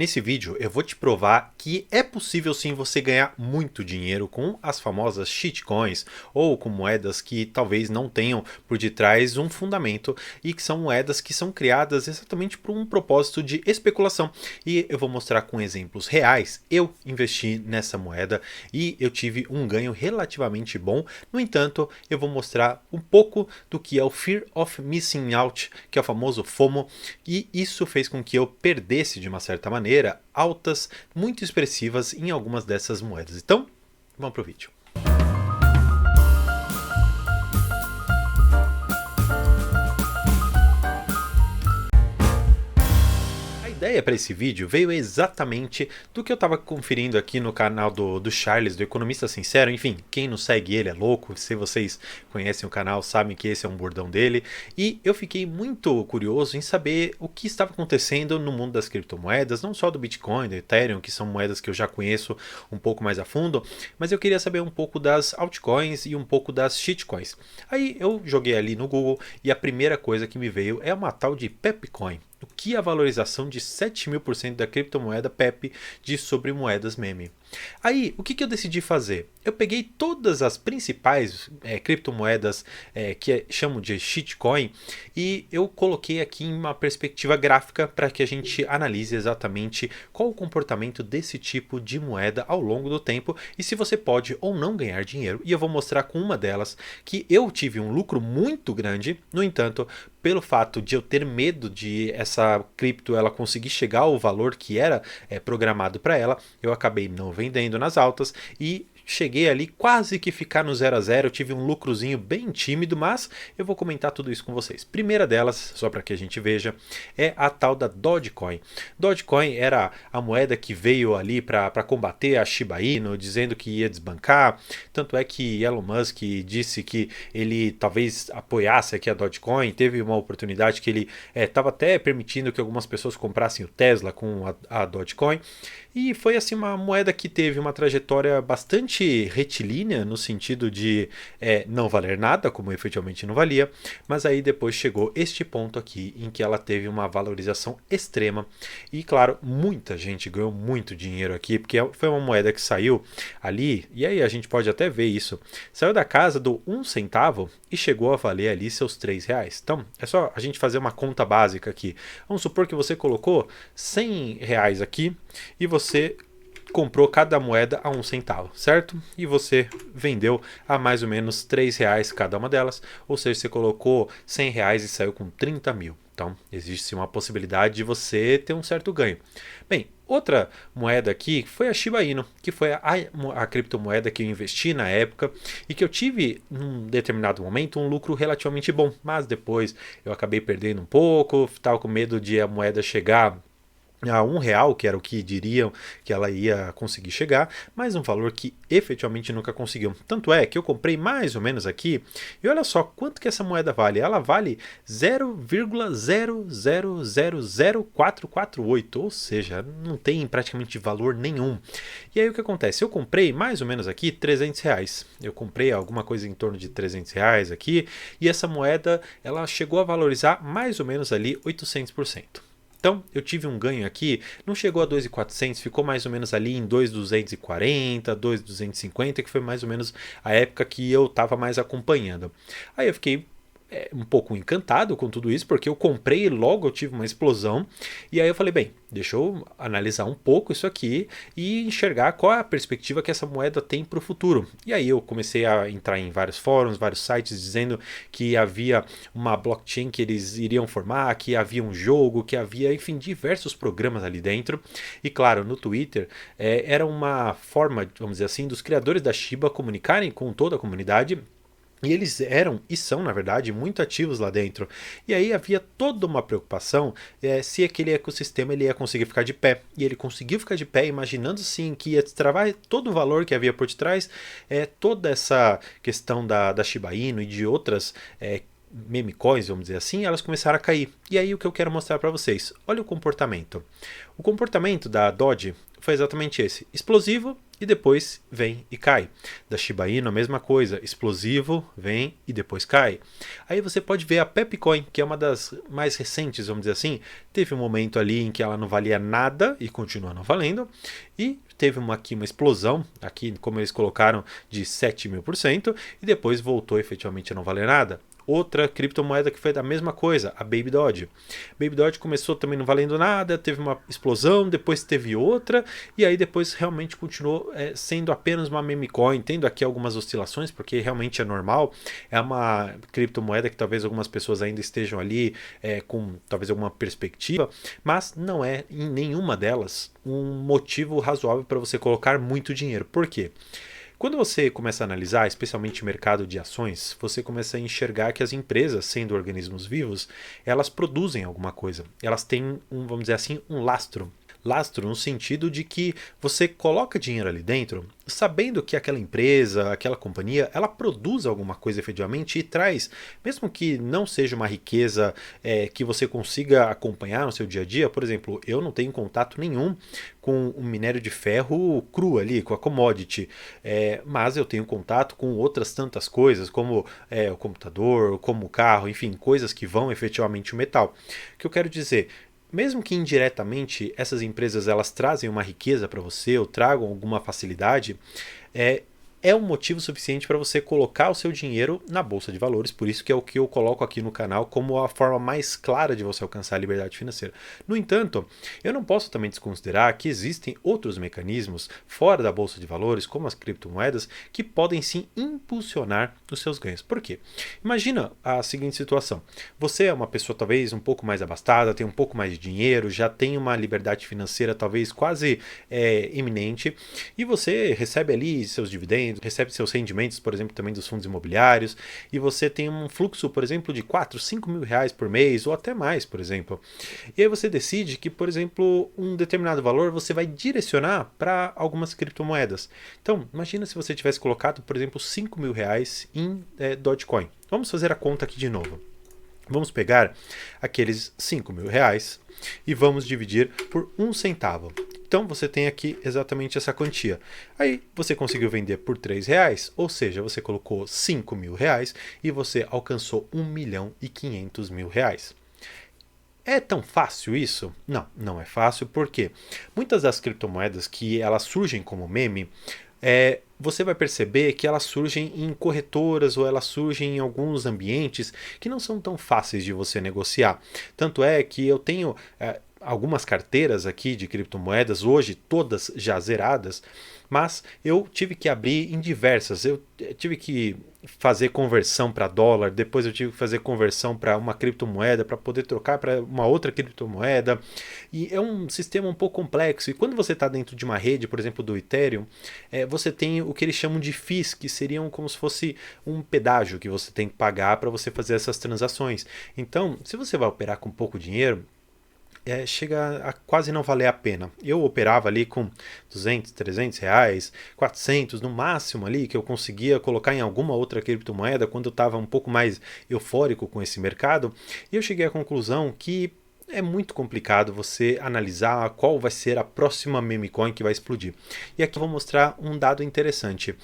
Nesse vídeo eu vou te provar que é possível sim você ganhar muito dinheiro com as famosas shitcoins ou com moedas que talvez não tenham por detrás um fundamento e que são moedas que são criadas exatamente por um propósito de especulação. E eu vou mostrar com exemplos reais. Eu investi nessa moeda e eu tive um ganho relativamente bom. No entanto, eu vou mostrar um pouco do que é o Fear of Missing Out, que é o famoso FOMO, e isso fez com que eu perdesse de uma certa maneira altas muito expressivas em algumas dessas moedas. Então, vamos para o vídeo. A ideia para esse vídeo veio exatamente do que eu estava conferindo aqui no canal do Charles, do Economista Sincero. Enfim, quem não segue ele é louco. Se vocês conhecem o canal, sabem que esse é um bordão dele. E eu fiquei muito curioso em saber o que estava acontecendo no mundo das criptomoedas, não só do Bitcoin, do Ethereum, que são moedas que eu já conheço um pouco mais a fundo, mas eu queria saber um pouco das altcoins e um pouco das shitcoins. Aí eu joguei ali no Google e a primeira coisa que me veio é uma tal de Pepcoin. O que é a valorização de 7.000% da criptomoeda PEP de sobre moedas meme. Aí, o que eu decidi fazer? Eu peguei todas as principais criptomoedas que chamam de shitcoin e eu coloquei aqui em uma perspectiva gráfica para que a gente analise exatamente qual o comportamento desse tipo de moeda ao longo do tempo e se você pode ou não ganhar dinheiro. E eu vou mostrar com uma delas que eu tive um lucro muito grande. No entanto, pelo fato de eu ter medo de essa cripto ela conseguir chegar ao valor que era programado para ela, eu acabei não vendendo nas altas e cheguei ali quase que ficar no 0 a 0, eu tive um lucrozinho bem tímido, mas eu vou comentar tudo isso com vocês. Primeira delas, só para que a gente veja, é a tal da Dogecoin. Dogecoin era a moeda que veio ali para combater a Shiba Inu, dizendo que ia desbancar, tanto é que Elon Musk disse que ele talvez apoiasse aqui a Dogecoin, teve uma oportunidade que ele estava até permitindo que algumas pessoas comprassem o Tesla com a Dogecoin, e foi assim uma moeda que teve uma trajetória bastante retilínea no sentido de não valer nada, como efetivamente não valia, mas aí depois chegou este ponto aqui em que ela teve uma valorização extrema e claro, muita gente ganhou muito dinheiro aqui, porque foi uma moeda que saiu ali, e aí a gente pode até ver isso, saiu da casa do 1 centavo e chegou a valer ali seus 3 reais. Então é só a gente fazer uma conta básica aqui. Vamos supor que você colocou 100 reais aqui e você comprou cada moeda a 1 centavo, certo? E você vendeu a mais ou menos 3 reais cada uma delas, ou seja, você colocou 100 reais e saiu com 30 mil. Então, existe uma possibilidade de você ter um certo ganho. Bem, outra moeda aqui foi a Shiba Inu, que foi a criptomoeda que eu investi na época e que eu tive, num determinado momento, um lucro relativamente bom, mas depois eu acabei perdendo um pouco, estava com medo de a moeda chegar a R$ 1, que era o que diriam que ela ia conseguir chegar, mas um valor que efetivamente nunca conseguiu. Tanto é que eu comprei mais ou menos aqui, e olha só quanto que essa moeda vale. Ela vale 0,000448, ou seja, não tem praticamente valor nenhum. E aí o que acontece? Eu comprei mais ou menos aqui 300 reais. Eu comprei alguma coisa em torno de 300 reais aqui, e essa moeda ela chegou a valorizar mais ou menos ali 800%. Então, eu tive um ganho aqui, não chegou a 2.400, ficou mais ou menos ali em 2.240, 2.250, que foi mais ou menos a época que eu estava mais acompanhando. Aí eu fiquei um pouco encantado com tudo isso, porque eu comprei e logo eu tive uma explosão, e aí eu falei, bem, deixa eu analisar um pouco isso aqui e enxergar qual é a perspectiva que essa moeda tem para o futuro. E aí eu comecei a entrar em vários fóruns, vários sites dizendo que havia uma blockchain que eles iriam formar, que havia um jogo, que havia, enfim, diversos programas ali dentro. E claro, no Twitter era uma forma, vamos dizer assim, dos criadores da Shiba comunicarem com toda a comunidade. E eles eram e são, na verdade, muito ativos lá dentro. E aí havia toda uma preocupação se aquele ecossistema ele ia conseguir ficar de pé. E ele conseguiu ficar de pé, imaginando sim que ia destravar todo o valor que havia por detrás. Toda essa questão da Shiba Inu e de outras meme coins, vamos dizer assim, elas começaram a cair. E aí o que eu quero mostrar para vocês. Olha o comportamento. O comportamento da Doge foi exatamente esse. Explosivo. e depois vem e cai. Da Shiba Inu a mesma coisa, explosivo, vem e depois cai. Aí você pode ver a Pepcoin, que é uma das mais recentes, vamos dizer assim, teve um momento ali em que ela não valia nada e continua não valendo, e teve aqui uma explosão, aqui como eles colocaram, de 7.000%, e depois voltou efetivamente a não valer nada. Outra criptomoeda que foi da mesma coisa, a Baby Doge. Baby Doge começou também não valendo nada, teve uma explosão, depois teve outra, e aí depois realmente continuou sendo apenas uma meme coin, tendo aqui algumas oscilações, porque realmente é normal. É uma criptomoeda que talvez algumas pessoas ainda estejam ali com talvez alguma perspectiva, mas não é em nenhuma delas um motivo razoável para você colocar muito dinheiro. Por quê? Quando você começa a analisar, especialmente o mercado de ações, você começa a enxergar que as empresas, sendo organismos vivos, elas produzem alguma coisa. Elas têm, vamos dizer assim, um lastro. Lastro no sentido de que você coloca dinheiro ali dentro, sabendo que aquela empresa, aquela companhia, ela produz alguma coisa efetivamente e traz, mesmo que não seja uma riqueza que você consiga acompanhar no seu dia a dia. Por exemplo, eu não tenho contato nenhum com o minério de ferro cru ali, com a commodity, mas eu tenho contato com outras tantas coisas, como o computador, como o carro, enfim, coisas que vão efetivamente o metal. O que eu quero dizer, mesmo que indiretamente essas empresas elas trazem uma riqueza para você ou tragam alguma facilidade, é um motivo suficiente para você colocar o seu dinheiro na bolsa de valores. Por isso que é o que eu coloco aqui no canal como a forma mais clara de você alcançar a liberdade financeira. No entanto, eu não posso também desconsiderar que existem outros mecanismos fora da bolsa de valores, como as criptomoedas, que podem sim impulsionar os seus ganhos. Por quê? Imagina a seguinte situação. Você é uma pessoa talvez um pouco mais abastada, tem um pouco mais de dinheiro, já tem uma liberdade financeira talvez quase iminente, e você recebe ali seus dividendos, recebe seus rendimentos, por exemplo, também dos fundos imobiliários, e você tem um fluxo, por exemplo, de 4, 5 mil reais por mês, ou até mais, por exemplo. E aí você decide que, por exemplo, um determinado valor você vai direcionar para algumas criptomoedas. Então, imagina se você tivesse colocado, por exemplo, 5 mil reais em Dogecoin. Vamos fazer a conta aqui de novo. Vamos pegar aqueles 5 mil reais e vamos dividir por 1 centavo. Então você tem aqui exatamente essa quantia. Aí você conseguiu vender por R$3, ou seja, você colocou 5 mil reais e você alcançou 1.500.000 reais. É tão fácil isso? Não, não é fácil, porque muitas das criptomoedas que elas surgem como meme, você vai perceber que elas surgem em corretoras ou elas surgem em alguns ambientes que não são tão fáceis de você negociar. Tanto é que eu tenho algumas carteiras aqui de criptomoedas, hoje todas já zeradas, mas eu tive que abrir em diversas. Eu tive que fazer conversão para dólar, depois eu tive que fazer conversão para uma criptomoeda para poder trocar para uma outra criptomoeda, e é um sistema um pouco complexo. E quando você está dentro de uma rede, por exemplo do Ethereum, você tem o que eles chamam de FIIs, que seriam como se fosse um pedágio que você tem que pagar para você fazer essas transações. Então, se você vai operar com pouco dinheiro, chega a quase não valer a pena. Eu operava ali com 200, 300 reais, 400 no máximo ali, que eu conseguia colocar em alguma outra criptomoeda quando eu estava um pouco mais eufórico com esse mercado, e eu cheguei à conclusão que é muito complicado você analisar qual vai ser a próxima meme coin que vai explodir. E aqui eu vou mostrar um dado interessante.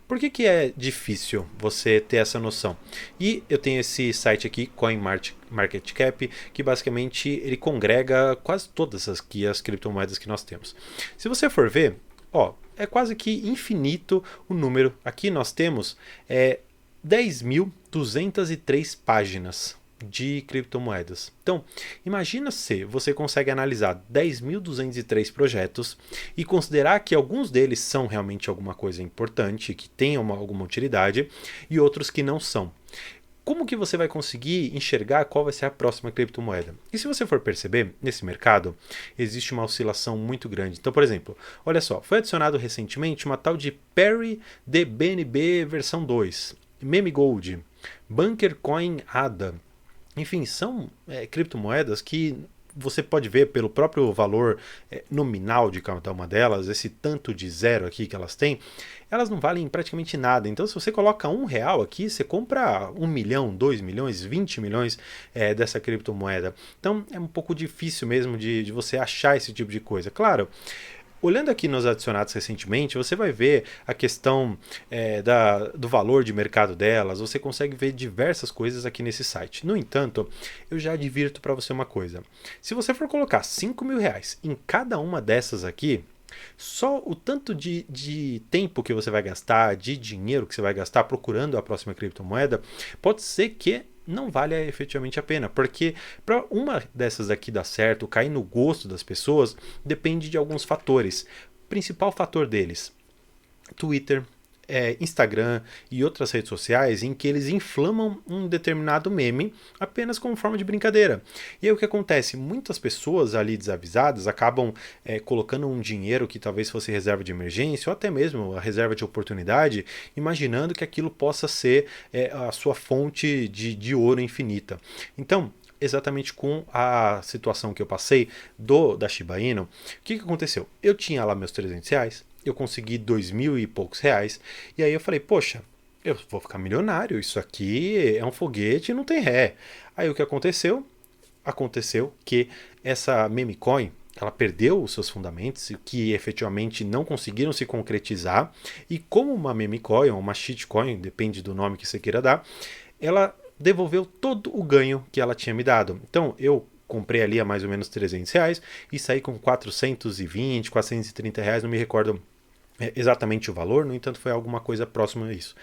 Por que é difícil você ter essa noção? E eu tenho esse site aqui, CoinMarketCap, que basicamente ele congrega quase todas as criptomoedas que nós temos. Se você for ver, é quase que infinito o número. Aqui nós temos 10.203 páginas de criptomoedas. Então, imagina se você consegue analisar 10.203 projetos e considerar que alguns deles são realmente alguma coisa importante, que tenham alguma utilidade, e outros que não são. Como que você vai conseguir enxergar qual vai ser a próxima criptomoeda? E se você for perceber, nesse mercado existe uma oscilação muito grande. Então, por exemplo, olha só, foi adicionado recentemente uma tal de Parry de BNB versão 2, Meme Gold, Bunker Coin ADA. Enfim, são criptomoedas que você pode ver pelo próprio valor nominal de cada uma delas, esse tanto de zero aqui que elas têm, elas não valem praticamente nada. Então, se você coloca R$1 aqui, você compra 1 milhão, 2 milhões, 20 milhões dessa criptomoeda. Então, é um pouco difícil mesmo de você achar esse tipo de coisa. Claro, Olhando aqui nos adicionados recentemente, você vai ver a questão do valor de mercado delas, você consegue ver diversas coisas aqui nesse site. No entanto, eu já advirto para você uma coisa. Se você for colocar 5 mil reais em cada uma dessas aqui, só o tanto de tempo que você vai gastar, de dinheiro que você vai gastar procurando a próxima criptomoeda, pode ser que não vale efetivamente a pena, porque para uma dessas aqui dar certo, cair no gosto das pessoas, depende de alguns fatores. O principal fator deles, Twitter, Instagram e outras redes sociais em que eles inflamam um determinado meme apenas como forma de brincadeira. E aí o que acontece? Muitas pessoas ali desavisadas acabam colocando um dinheiro que talvez fosse reserva de emergência ou até mesmo a reserva de oportunidade, imaginando que aquilo possa ser a sua fonte de ouro infinita. Então, exatamente com a situação que eu passei da Shiba Inu, o que aconteceu? Eu tinha lá meus 300 reais, eu consegui 2.000 e poucos reais, e aí eu falei, poxa, eu vou ficar milionário, isso aqui é um foguete e não tem ré. Aí o que aconteceu? Aconteceu que essa meme coin, ela perdeu os seus fundamentos, que efetivamente não conseguiram se concretizar, e como uma meme coin, ou uma shitcoin, depende do nome que você queira dar, ela devolveu todo o ganho que ela tinha me dado. Então eu comprei ali a mais ou menos 300 reais e saí com 420, 430 reais, não me recordo exatamente o valor, no entanto foi alguma coisa próxima a isso.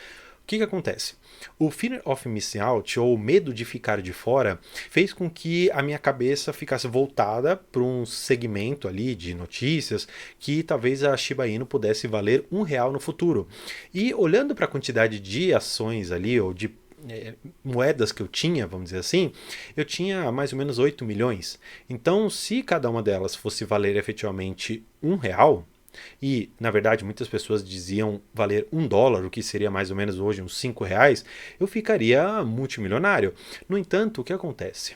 O que acontece? O fear of missing out, ou o medo de ficar de fora, fez com que a minha cabeça ficasse voltada para um segmento ali de notícias que talvez a Shiba Inu pudesse valer R$ 1 no futuro. E olhando para a quantidade de ações ali, ou de moedas que eu tinha, vamos dizer assim, eu tinha mais ou menos 8 milhões. Então, se cada uma delas fosse valer efetivamente R$ 1, e na verdade muitas pessoas diziam valer $1, o que seria mais ou menos hoje uns R$ 5, eu ficaria multimilionário. No entanto, o que acontece?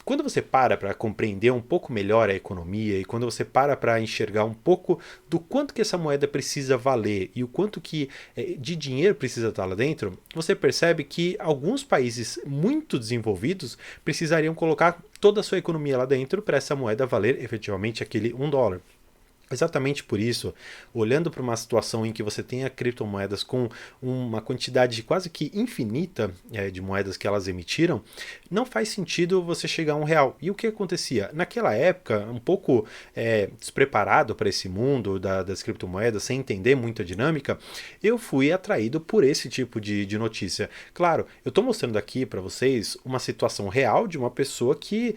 Quando você para compreender um pouco melhor a economia e quando você para enxergar um pouco do quanto que essa moeda precisa valer e o quanto que de dinheiro precisa estar lá dentro, você percebe que alguns países muito desenvolvidos precisariam colocar toda a sua economia lá dentro para essa moeda valer efetivamente aquele $1. Exatamente por isso, olhando para uma situação em que você tenha criptomoedas com uma quantidade quase que infinita de moedas que elas emitiram, não faz sentido você chegar a R$ 1. E o que acontecia? Naquela época, um pouco despreparado para esse mundo das criptomoedas, sem entender muito a dinâmica, eu fui atraído por esse tipo de notícia. Claro, eu estou mostrando aqui para vocês uma situação real de uma pessoa que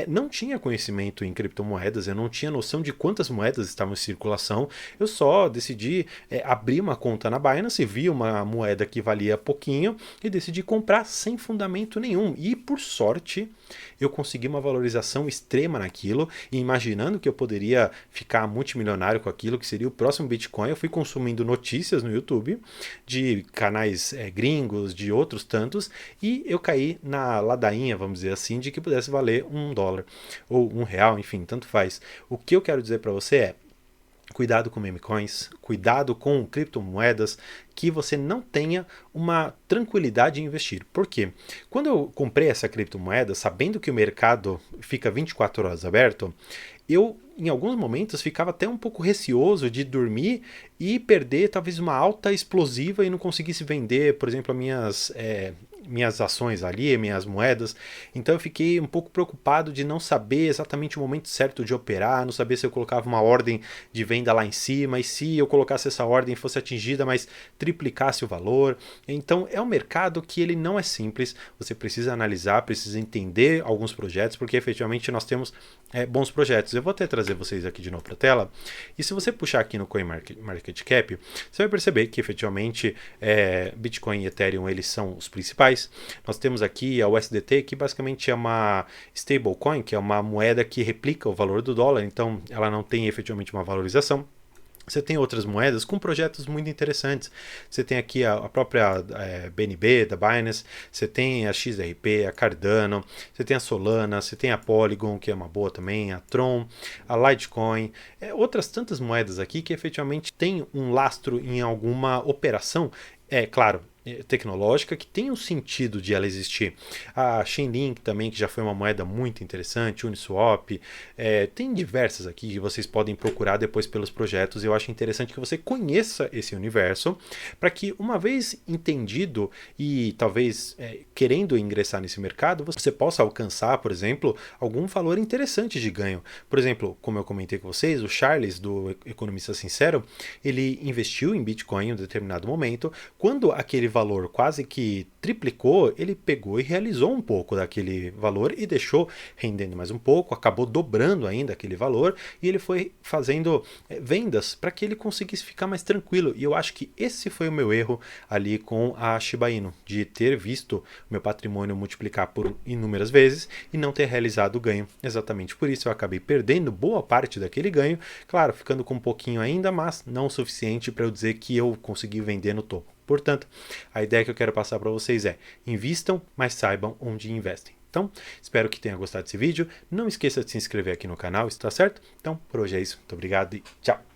não tinha conhecimento em criptomoedas, eu não tinha noção de quantas moedas estavam em circulação, eu só decidi abrir uma conta na Binance, vi uma moeda que valia pouquinho e decidi comprar sem fundamento nenhum. E por sorte, eu consegui uma valorização extrema naquilo, e imaginando que eu poderia ficar multimilionário com aquilo, que seria o próximo Bitcoin, eu fui consumindo notícias no YouTube de canais gringos, de outros tantos, e eu caí na ladainha, vamos dizer assim, de que pudesse valer $1 ou R$ 1, enfim, tanto faz. O que eu quero dizer para você é: cuidado com meme coins, cuidado com criptomoedas, que você não tenha uma tranquilidade em investir. Por quê? Quando eu comprei essa criptomoeda, sabendo que o mercado fica 24 horas aberto, eu em alguns momentos ficava até um pouco receoso de dormir e perder talvez uma alta explosiva e não conseguisse vender, por exemplo, minhas ações ali, minhas moedas. Então eu fiquei um pouco preocupado de não saber exatamente o momento certo de operar, não saber se eu colocava uma ordem de venda lá em cima e se eu colocasse essa ordem fosse atingida, mas triplicasse o valor. Então é um mercado que ele não é simples, você precisa analisar, precisa entender alguns projetos, porque efetivamente nós temos bons projetos. Eu vou até trazer vocês aqui de novo para a tela, e se você puxar aqui no CoinMarketCap, você vai perceber que efetivamente Bitcoin e Ethereum eles são os principais. Nós temos aqui a USDT, que basicamente é uma stablecoin, que é uma moeda que replica o valor do dólar, então ela não tem efetivamente uma valorização. Você tem outras moedas com projetos muito interessantes. Você tem aqui a própria BNB da Binance, você tem a XRP, a Cardano, você tem a Solana, você tem a Polygon, que é uma boa também, a Tron, a Litecoin, outras tantas moedas aqui que efetivamente tem um lastro em alguma operação. Claro, tecnológica que tem um sentido de ela existir. A Chainlink também, que já foi uma moeda muito interessante, Uniswap, tem diversas aqui que vocês podem procurar depois pelos projetos. Eu acho interessante que você conheça esse universo, para que uma vez entendido e talvez querendo ingressar nesse mercado, você possa alcançar, por exemplo, algum valor interessante de ganho. Por exemplo, como eu comentei com vocês, o Charles, do Economista Sincero, ele investiu em Bitcoin em um determinado momento. Quando aquele valor quase que triplicou, ele pegou e realizou um pouco daquele valor e deixou rendendo mais um pouco, acabou dobrando ainda aquele valor e ele foi fazendo vendas para que ele conseguisse ficar mais tranquilo. E eu acho que esse foi o meu erro ali com a Shiba Inu, de ter visto meu patrimônio multiplicar por inúmeras vezes e não ter realizado o ganho. Exatamente por isso eu acabei perdendo boa parte daquele ganho, claro, ficando com um pouquinho ainda, mas não o suficiente para eu dizer que eu consegui vender no topo. Portanto, a ideia que eu quero passar para vocês é: invistam, mas saibam onde investem. Então, espero que tenha gostado desse vídeo. Não esqueça de se inscrever aqui no canal, está certo? Então, por hoje é isso. Muito obrigado e tchau!